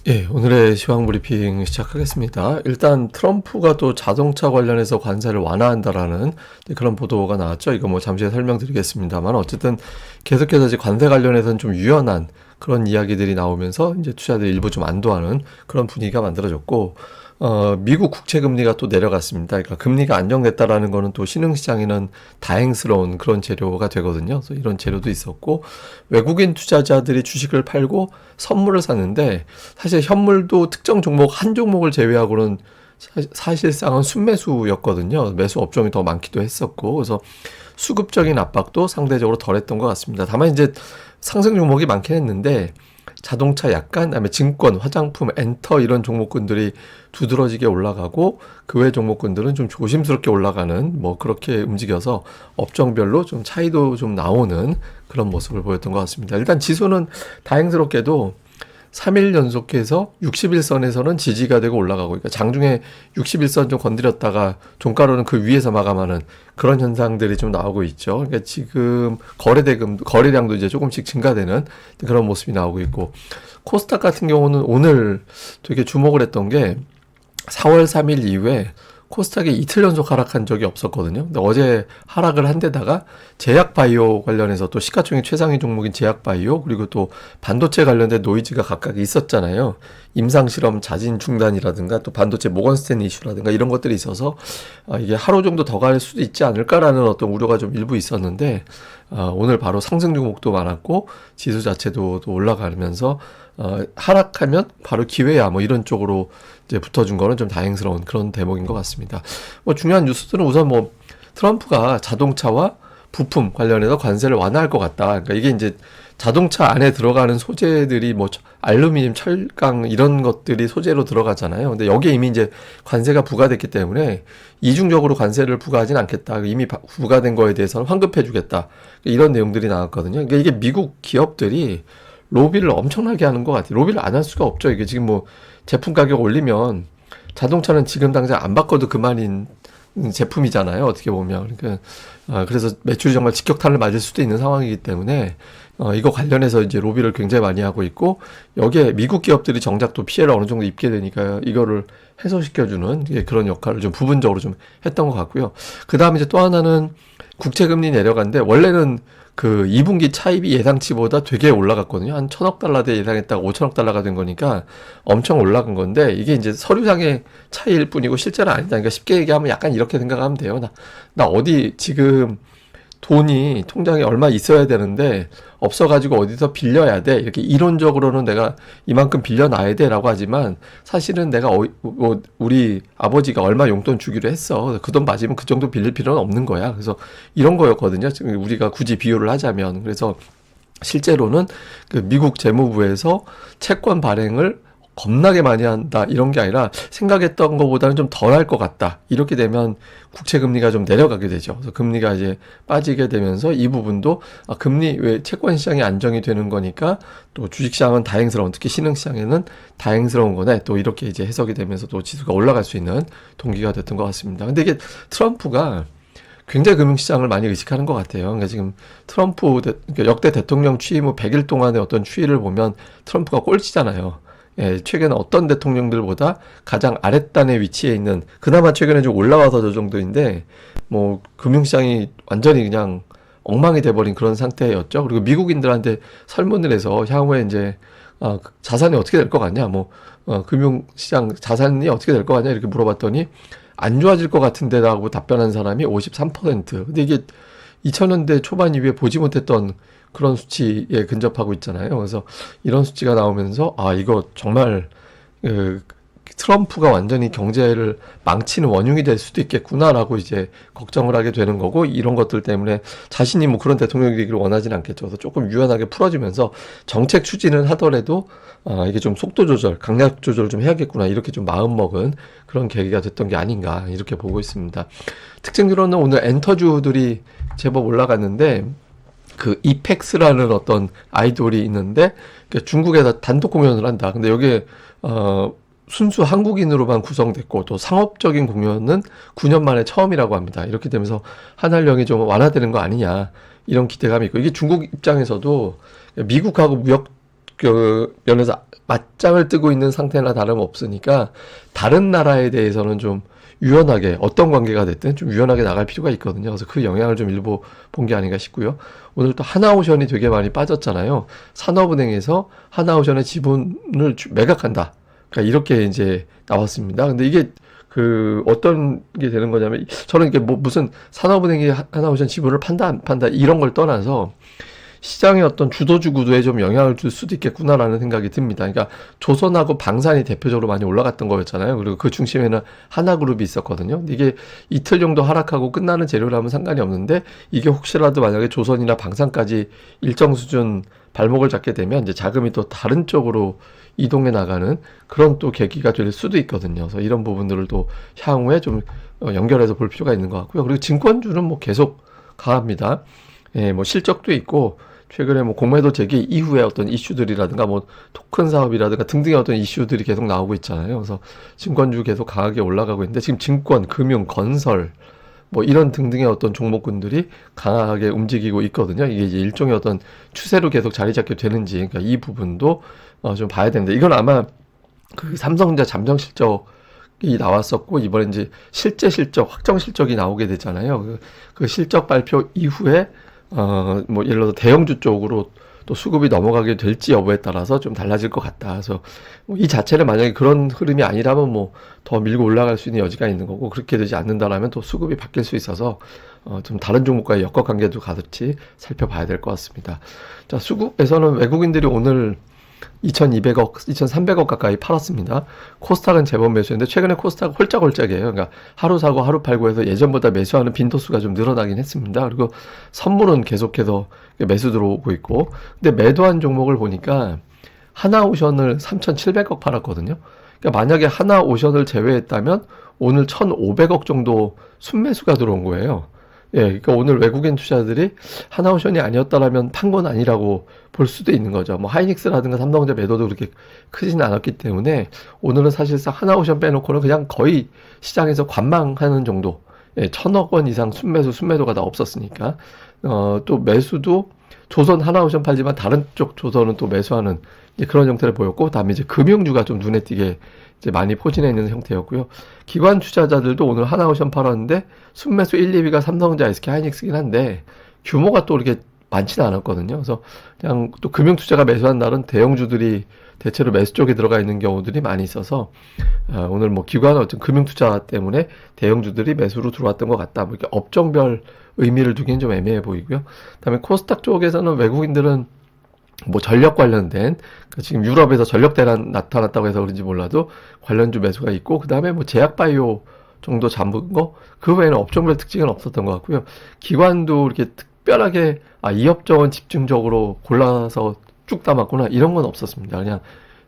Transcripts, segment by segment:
예, 오늘의 시황 브리핑 시작하겠습니다. 일단 트럼프가 또 자동차 관련해서 관세를 완화한다라는 그런 보도가 나왔죠. 이거 뭐 잠시 후에 설명드리겠습니다만 어쨌든 계속해서 이제 관세 관련해서는 좀 유연한 그런 이야기들이 나오면서 이제 투자들 일부 좀 안도하는 그런 분위기가 만들어졌고, 미국 국채 금리가 또 내려갔습니다. 그러니까 금리가 안정됐다라는 거는 또 신흥시장에는 다행스러운 그런 재료가 되거든요. 그래서 이런 재료도 있었고, 외국인 투자자들이 주식을 팔고 선물을 샀는데, 사실 현물도 특정 종목 한 종목을 제외하고는 사실상은 순매수였거든요. 매수 업종이 더 많기도 했었고, 그래서 수급적인 압박도 상대적으로 덜했던 것 같습니다. 다만 이제 상승 종목이 많긴 했는데 자동차 약간, 그다음에 증권, 화장품, 엔터 이런 종목군들이 두드러지게 올라가고 그 외 종목군들은 좀 조심스럽게 올라가는 뭐 그렇게 움직여서 업종별로 좀 차이도 좀 나오는 그런 모습을 보였던 것 같습니다. 일단 지수는 다행스럽게도 3일 연속해서 61선에서는 지지가 되고 올라가고, 그러니까 장중에 61선 좀 건드렸다가 종가로는 그 위에서 마감하는 그런 현상들이 좀 나오고 있죠. 그러니까 지금 거래량도 이제 조금씩 증가되는 그런 모습이 나오고 있고, 코스닥 같은 경우는 오늘 되게 주목을 했던 게 4월 3일 이후에 코스닥이 이틀 연속 하락한 적이 없었거든요. 근데 어제 하락을 한 데다가 제약바이오 관련해서 또 시가총액 최상위 종목인 제약바이오, 그리고 또 반도체 관련된 노이즈가 각각 있었잖아요. 임상실험 자진 중단이라든가 또 반도체 모건스탠리 이슈라든가 이런 것들이 있어서 이게 하루 정도 더 갈 수도 있지 않을까라는 어떤 우려가 좀 일부 있었는데, 오늘 바로 상승 종목도 많았고 지수 자체도 또 올라가면서 하락하면 바로 기회야 뭐 이런 쪽으로 이제 붙어준 거는 좀 다행스러운 그런 대목인 것 같습니다. 뭐 중요한 뉴스들은 우선 뭐 트럼프가 자동차와 부품 관련해서 관세를 완화할 것 같다. 그러니까 이게 이제 자동차 안에 들어가는 소재들이 뭐 알루미늄, 철강 이런 것들이 소재로 들어가잖아요. 근데 여기에 이미 이제 관세가 부과됐기 때문에 이중적으로 관세를 부과하진 않겠다. 이미 부과된 거에 대해서는 환급해 주겠다. 이런 내용들이 나왔거든요. 그러니까 이게 미국 기업들이 로비를 엄청나게 하는 것 같아요. 로비를 안 할 수가 없죠. 이게 지금 뭐 제품 가격 올리면 자동차는 지금 당장 안 바꿔도 그만인 제품이잖아요. 어떻게 보면. 그러니까 그래서 매출이 정말 직격탄을 맞을 수도 있는 상황이기 때문에 이거 관련해서 이제 로비를 굉장히 많이 하고 있고, 여기에 미국 기업들이 정작 또 피해를 어느 정도 입게 되니까 이거를 해소시켜주는 그런 역할을 좀 부분적으로 좀 했던 것 같고요. 그 다음에 이제 또 하나는 국채금리 내려간데, 원래는 그 2분기 차입이 예상치보다 되게 올라갔거든요. 한 1,000억 달러대 예상했다가 5천억 달러가 된 거니까 엄청 올라간 건데, 이게 이제 서류상의 차이일 뿐이고 실제는 아니다. 그러니까 쉽게 얘기하면 약간 이렇게 생각하면 돼요. 나 어디 지금 돈이 통장에 얼마 있어야 되는데 없어가지고 어디서 빌려야 돼. 이렇게 이론적으로는 내가 이만큼 빌려놔야 돼라고 하지만, 사실은 내가 뭐 우리 아버지가 얼마 용돈 주기로 했어. 그 돈 맞으면 그 정도 빌릴 필요는 없는 거야. 그래서 이런 거였거든요. 지금 우리가 굳이 비유를 하자면. 그래서 실제로는 그 미국 재무부에서 채권 발행을 겁나게 많이 한다 이런 게 아니라 생각했던 것보다는 좀 덜 할 것 같다. 이렇게 되면 국채 금리가 좀 내려가게 되죠. 그래서 금리가 이제 빠지게 되면서 이 부분도 금리 왜 채권 시장이 안정이 되는 거니까 또 주식 시장은 다행스러운, 특히 신흥 시장에는 다행스러운 거네. 또 이렇게 이제 해석이 되면서 또 지수가 올라갈 수 있는 동기가 됐던 것 같습니다. 근데 이게 트럼프가 굉장히 금융시장을 많이 의식하는 것 같아요. 그러니까 지금 그러니까 역대 대통령 취임 후 100일 동안의 어떤 추이를 보면 트럼프가 꼴찌잖아요. 예, 최근에 어떤 대통령들보다 가장 아랫단에 위치해 있는, 그나마 최근에 좀 올라와서 저 정도인데, 뭐, 금융시장이 완전히 그냥 엉망이 돼버린 그런 상태였죠. 그리고 미국인들한테 설문을 해서 향후에 이제, 자산이 어떻게 될 것 같냐, 뭐, 금융시장 자산이 어떻게 될 것 같냐, 이렇게 물어봤더니, 안 좋아질 것 같은데라고 답변한 사람이 53%. 근데 이게 2000년대 초반 이후에 보지 못했던 그런 수치에 근접하고 있잖아요. 그래서 이런 수치가 나오면서 이거 정말 트럼프가 완전히 경제를 망치는 원흉이 될 수도 있겠구나라고 이제 걱정을 하게 되는 거고, 이런 것들 때문에 자신이 뭐 그런 대통령이 되기를 원하지는 않겠죠. 그래서 조금 유연하게 풀어주면서 정책 추진은 하더라도 이게 좀 속도 조절, 강약 조절을 좀 해야겠구나, 이렇게 좀 마음먹은 그런 계기가 됐던 게 아닌가 이렇게 보고 있습니다. 특징으로는 오늘 엔터주들이 제법 올라갔는데, 그 이펙스라는 어떤 아이돌이 있는데 중국에서 단독 공연을 한다. 근데 여기에 순수 한국인으로만 구성됐고, 또 상업적인 공연은 9년 만에 처음이라고 합니다. 이렇게 되면서 한한령이 좀 완화되는 거 아니냐, 이런 기대감이 있고, 이게 중국 입장에서도 미국하고 무역 그 면에서 맞짱을 뜨고 있는 상태나 다름없으니까 다른 나라에 대해서는 좀 유연하게 어떤 관계가 됐든 좀 유연하게 나갈 필요가 있거든요. 그래서 그 영향을 좀 일부 본 게 아닌가 싶고요. 오늘 또 하나오션이 되게 많이 빠졌잖아요. 산업은행에서 하나오션의 지분을 매각한다. 그러니까 이렇게 이제 나왔습니다. 근데 이게 그 어떤 게 되는 거냐면 저는 이게 뭐 무슨 산업은행이 하나오션 지분을 판다 안 판다 이런 걸 떠나서 시장의 어떤 주도주 구도에 좀 영향을 줄 수도 있겠구나라는 생각이 듭니다. 그러니까 조선하고 방산이 대표적으로 많이 올라갔던 거였잖아요. 그리고 그 중심에는 하나그룹이 있었거든요. 근데 이게 이틀 정도 하락하고 끝나는 재료라면 상관이 없는데 이게 혹시라도 만약에 조선이나 방산까지 일정 수준 발목을 잡게 되면 이제 자금이 또 다른 쪽으로 이동해 나가는 그런 또 계기가 될 수도 있거든요. 그래서 이런 부분들을 또 향후에 좀 연결해서 볼 필요가 있는 것 같고요. 그리고 증권주는 뭐 계속 강합니다. 예, 뭐 실적도 있고 최근에 뭐 공매도 제기 이후에 어떤 이슈들이라든가 뭐 토큰 사업이라든가 등등의 어떤 이슈들이 계속 나오고 있잖아요. 그래서 증권주 계속 강하게 올라가고 있는데 지금 증권, 금융, 건설 뭐 이런 등등의 어떤 종목군들이 강하게 움직이고 있거든요. 이게 이제 일종의 어떤 추세로 계속 자리 잡게 되는지 그러니까 이 부분도 좀 봐야 되는데 이건 아마 그 삼성전자 잠정 실적이 나왔었고 이번에 이제 실제 실적, 확정 실적이 나오게 됐잖아요. 그 실적 발표 이후에 뭐 예를 들어서 대형주 쪽으로 또 수급이 넘어가게 될지 여부에 따라서 좀 달라질 것 같다. 그래서 뭐이 자체는 만약에 그런 흐름이 아니라면 뭐 더 밀고 올라갈 수 있는 여지가 있는 거고 그렇게 되지 않는다라면 또 수급이 바뀔 수 있어서 좀 다른 종목과의 역학관계도 같이 살펴봐야 될 것 같습니다. 자, 수급에서는 외국인들이 오늘 2,200억, 2,300억 가까이 팔았습니다. 코스닥은 제법 매수했는데 최근에 코스닥 홀짝홀짝이에요. 그러니까 하루 사고 하루 팔고 해서 예전보다 매수하는 빈도수가 좀 늘어나긴 했습니다. 그리고 선물은 계속해서 매수 들어오고 있고 근데 매도한 종목을 보니까 하나오션을 3,700억 팔았거든요. 그러니까 만약에 하나오션을 제외했다면 오늘 1,500억 정도 순매수가 들어온 거예요. 예, 그러니까 오늘 외국인 투자들이 하나오션이 아니었다라면 판 건 아니라고 볼 수도 있는 거죠. 뭐 하이닉스라든가 삼성전자 매도도 그렇게 크지는 않았기 때문에 오늘은 사실상 하나오션 빼놓고는 그냥 거의 시장에서 관망하는 정도. 예, 1,000억 원 이상 순매도가 다 없었으니까. 또 매수도 조선 하나오션 팔지만 다른 쪽 조선은 또 매수하는 이제 그런 형태를 보였고, 다음에 이제 금융주가 좀 눈에 띄게 이제 많이 포진해 있는 형태였고요. 기관 투자자들도 오늘 하나오션 팔았는데 순매수 1, 2위가 삼성전자, SK 하이닉스긴 한데 규모가 또 이렇게 많지는 않았거든요. 그래서 그냥 또 금융 투자가 매수한 날은 대형주들이 대체로 매수 쪽에 들어가 있는 경우들이 많이 있어서 오늘 뭐 기관 어떤 금융 투자 때문에 대형주들이 매수로 들어왔던 것 같다. 뭐 이렇게 업종별 의미를 두기는 좀 애매해 보이고요. 그다음에 코스닥 쪽에서는 외국인들은 뭐 전력 관련된 지금 유럽에서 전력 대란 나타났다고 해서 그런지 몰라도 관련주 매수가 있고 그다음에 뭐 제약바이오 정도 잡은 거 그 외에는 업종별 특징은 없었던 것 같고요. 기관도 이렇게 특별하게 이 업종은 집중적으로 골라서 쭉 담았구나 이런 건 없었습니다. 그냥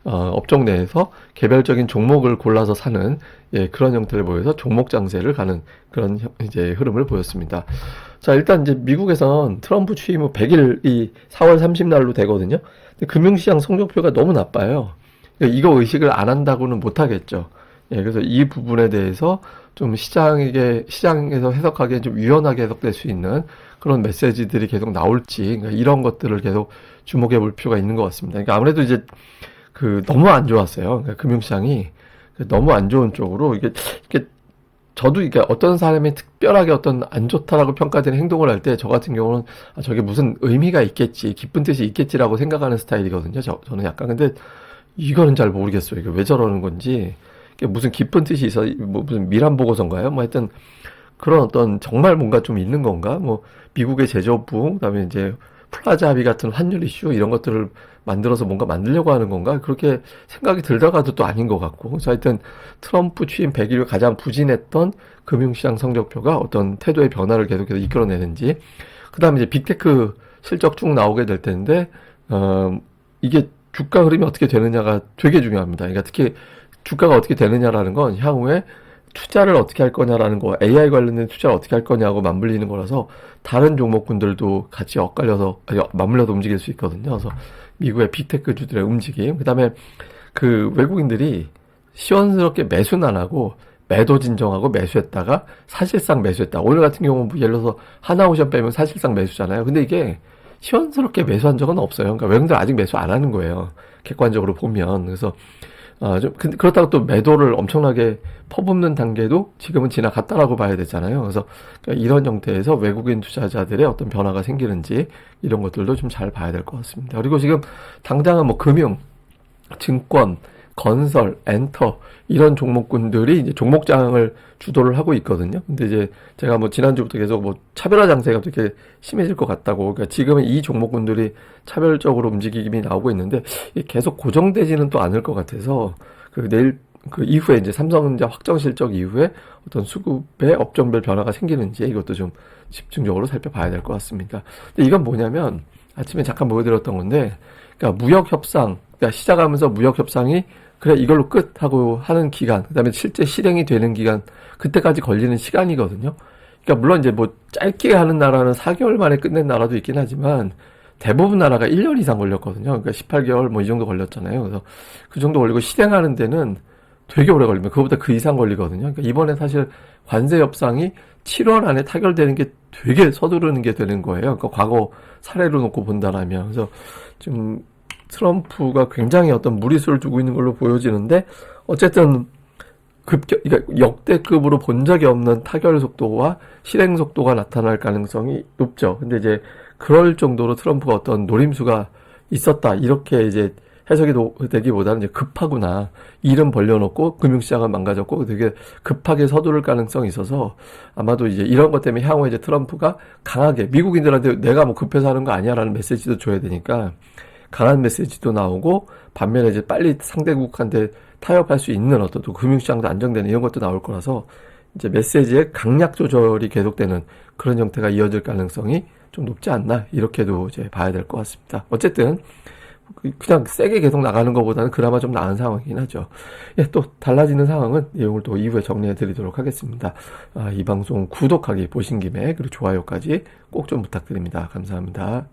업종 내에서 개별적인 종목을 골라서 사는 그런 형태를 보여서 종목 장세를 가는 그런 이제 흐름을 보였습니다. 자, 일단 이제 미국에선 트럼프 취임 후 100일이 4월 30날로 되거든요. 근데 금융시장 성적표가 너무 나빠요. 그러니까 이거 의식을 안 한다고는 못 하겠죠. 그래서 이 부분에 대해서 좀 시장에서 해석하기에 좀 유연하게 해석될 수 있는 그런 메시지들이 계속 나올지, 그러니까 이런 것들을 계속 주목해 볼 필요가 있는 것 같습니다. 그러니까 아무래도 이제 너무 안 좋았어요. 그러니까 금융시장이 너무 안 좋은 쪽으로 이게 저도 이게 어떤 사람이 특별하게 어떤 안 좋다라고 평가되는 행동을 할 때 저 같은 경우는 저게 무슨 의미가 있겠지, 깊은 뜻이 있겠지라고 생각하는 스타일이거든요. 저는 약간 근데 이거는 잘 모르겠어요. 이게 왜 저러는 건지. 이게 무슨 깊은 뜻이 있어, 뭐 무슨 미란 보고서인가요? 뭐 하여튼 그런 어떤 정말 뭔가 좀 있는 건가? 뭐 미국의 제조업 부흥, 그다음에 이제 플라자 합의 같은 환율 이슈 이런 것들을 만들어서 뭔가 만들려고 하는 건가? 그렇게 생각이 들다가도 또 아닌 것 같고. 그래서 하여튼 트럼프 취임 100일 가장 부진했던 금융시장 성적표가 어떤 태도의 변화를 계속해서 이끌어내는지. 그 다음에 이제 빅테크 실적 쭉 나오게 될 텐데, 이게 주가 흐름이 어떻게 되느냐가 되게 중요합니다. 그러니까 특히 주가가 어떻게 되느냐라는 건 향후에 투자를 어떻게 할 거냐라는 거, AI 관련된 투자를 어떻게 할 거냐고 맞물리는 거라서 다른 종목군들도 같이 맞물려서 움직일 수 있거든요. 그래서 미국의 빅테크주들의 움직임, 그 다음에 그 외국인들이 시원스럽게 매수는 안 하고 매도 진정하고 매수했다가 사실상 매수했다. 오늘 같은 경우는 뭐 예를 들어서 하나오션 빼면 사실상 매수잖아요. 근데 이게 시원스럽게 매수한 적은 없어요. 그러니까 외국인들 아직 매수 안 하는 거예요. 객관적으로 보면. 그래서 그렇다고 또 매도를 엄청나게 퍼붓는 단계도 지금은 지나갔다라고 봐야 되잖아요. 그래서 그러니까 이런 형태에서 외국인 투자자들의 어떤 변화가 생기는지 이런 것들도 좀 잘 봐야 될 것 같습니다. 그리고 지금 당장은 뭐 금융, 증권, 건설, 엔터 이런 종목군들이 이제 종목장을 주도를 하고 있거든요. 근데 이제 제가 뭐 지난주부터 계속 뭐 차별화 장세가 되게 심해질 것 같다고. 그러니까 지금은 이 종목군들이 차별적으로 움직임이 나오고 있는데 계속 고정되지는 또 않을 것 같아서 내일 그 이후에 이제 삼성전자 확정 실적 이후에 어떤 수급의 업종별 변화가 생기는지 이것도 좀 집중적으로 살펴봐야 될 것 같습니다. 근데 이건 뭐냐면 아침에 잠깐 보여드렸던 건데, 그러니까 무역 협상, 그러니까 시작하면서 무역 협상이 그래 이걸로 끝 하고 하는 기간, 그다음에 실제 실행이 되는 기간, 그때까지 걸리는 시간이거든요. 그러니까 물론 이제 뭐 짧게 하는 나라는 4개월 만에 끝낸 나라도 있긴 하지만 대부분 나라가 1년 이상 걸렸거든요. 그러니까 18개월 뭐 이 정도 걸렸잖아요. 그래서 그 정도 걸리고 실행하는 데는 되게 오래 걸립니다. 그거보다 그 이상 걸리거든요. 그러니까 이번에 사실 관세 협상이 7월 안에 타결되는 게 되게 서두르는 게 되는 거예요. 그러니까 과거 사례로 놓고 본다라면. 그래서 좀 트럼프가 굉장히 어떤 무리수를 두고 있는 걸로 보여지는데, 어쨌든 그러니까 역대급으로 본 적이 없는 타결 속도와 실행 속도가 나타날 가능성이 높죠. 근데 이제 그럴 정도로 트럼프가 어떤 노림수가 있었다, 이렇게 이제 해석이 되기보다는 이제 급하구나, 이름 벌려놓고 금융시장은 망가졌고 되게 급하게 서두를 가능성이 있어서 아마도 이제 이런 것 때문에 향후에 이제 트럼프가 강하게 미국인들한테 내가 뭐 급해서 하는 거 아니야라는 메시지도 줘야 되니까 강한 메시지도 나오고, 반면에 이제 빨리 상대국한테 타협할 수 있는 어떤 또 금융시장도 안정되는 이런 것도 나올 거라서 이제 메시지의 강약 조절이 계속되는 그런 형태가 이어질 가능성이 좀 높지 않나, 이렇게도 이제 봐야 될 것 같습니다. 어쨌든 그냥 세게 계속 나가는 것보다는 그나마 좀 나은 상황이긴 하죠. 예, 또 달라지는 상황은 내용을 또 이후에 정리해 드리도록 하겠습니다. 이 방송 구독하기 보신 김에 그리고 좋아요까지 꼭 좀 부탁드립니다. 감사합니다.